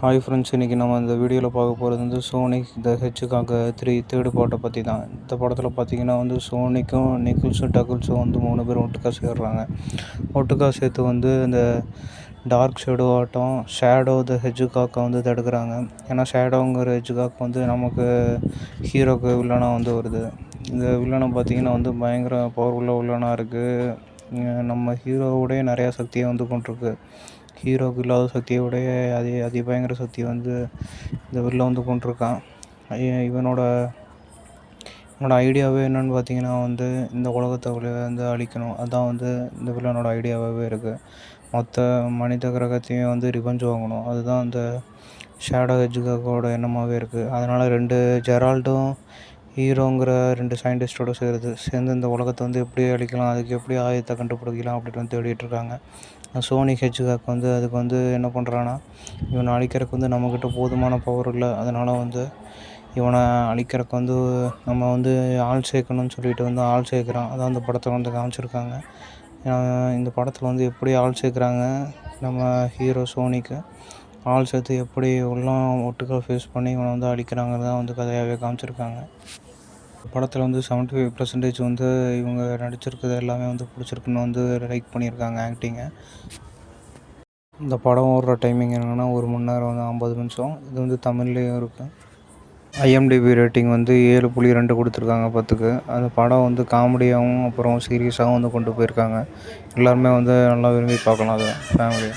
Hi friends, இன்றைக்கி நம்ம இந்த வீடியோவில் பார்க்க போகிறது வந்து சோனிக் த ஹெட்ஜ்ஹாக் 3 தேர்டு பார்ட்டை பற்றி தான். இந்த படத்தில் பார்த்திங்கன்னா வந்து சோனிக்கும் நிக்கில்ஸும் டக்கிள்ஸும் வந்து 3 பேரும் ஒட்டுக்கா சேர்றாங்க. ஒட்டுக்கா சேர்த்து வந்து இந்த டார்க் ஷேடோ ஆட்டம் ஷேடோ த ஹெட்ஜ்ஹாக்கை வந்து தடுக்கிறாங்க. ஏன்னா ஷேடோங்கிற ஹெட்ஜ்ஹாக் வந்து நமக்கு ஹீரோக்கு வில்லனாக வந்து வருது. இந்த வில்லனை பார்த்திங்கன்னா வந்து பயங்கர பவர்ஃபுல்ல வில்லனாக இருக்குது. நம்ம ஹீரோவோடைய நிறையா சக்தியை வந்து கொண்டிருக்கு. ஹீரோவுக்கு இல்லாத சக்தியோடைய அதிபயங்கர சக்தி வந்து இந்த வில்ல வந்து கொண்டிருக்கான். இவனோட ஐடியாவே என்னென்னு பார்த்தீங்கன்னா வந்து இந்த உலகத்தை வந்து அழிக்கணும். அதுதான் வந்து இந்த வில்லனோட ஐடியாவாகவே இருக்குது. மொத்த மனித கிரகத்தையும் வந்து ரிவெஞ்ச் வாங்கணும். அதுதான் அந்த ஷேடோ ஹெட்ஜ்ஹாக்கோட எண்ணமாகவே இருக்குது. அதனால் 2 ஜெரால்டும் ஹீரோங்கிற 2 சயின்டிஸ்ட்டோடு சேர்ந்து இந்த உலகத்தை வந்து எப்படி அழிக்கலாம், அதுக்கு எப்படி ஆயுதத்தை கண்டுபிடிக்கலாம் அப்படின்னு வந்து தேடிட்டுருக்காங்க. சோனிக் ஹெட்ஜ்ஹாக் வந்து அதுக்கு வந்து என்ன பண்ணுறான்னா, இவனை அழிக்கிறதுக்கு வந்து நம்மக்கிட்ட போதுமான பவர் இல்லை. அதனால் வந்து இவனை அழிக்கிறதுக்கு வந்து நம்ம வந்து ஆள் சேர்க்கணும்னு சொல்லிட்டு வந்து ஆள் சேர்க்குறான். அதான் அந்த படத்தில் வந்து காமிச்சிருக்காங்க. இந்த படத்தில் வந்து எப்படி ஆள் சேர்க்குறாங்க, நம்ம ஹீரோ சோனிக்கு ஆள் சேர்த்து எப்படி எல்லாம் ஒட்டுக்காக ஃபேஸ் பண்ணி இவனை வந்து அழிக்கிறாங்கிறது தான் வந்து கதையாகவே காமிச்சிருக்காங்க. படத்தில் வந்து 75% வந்து இவங்க நடிச்சிருக்கிறது எல்லாமே வந்து பிடிச்சிருக்குன்னு வந்து லைக் பண்ணியிருக்காங்க ஆக்டிங்கை. இந்த படம் ஓடுற டைமிங் என்னென்னா 1 மணி நேரம் வந்து 50 நிமிஷம். இது வந்து தமிழ்லேயும் இருக்குது. IMDb ரேட்டிங் வந்து 7.2 கொடுத்துருக்காங்க 10க்கு. அந்த படம் வந்து காமெடியாகவும் அப்புறம் சீரியஸாகவும் வந்து கொண்டு போயிருக்காங்க. எல்லாருமே வந்து நல்லா விரும்பி பார்க்கலாம் அதை ஃபேமிலி.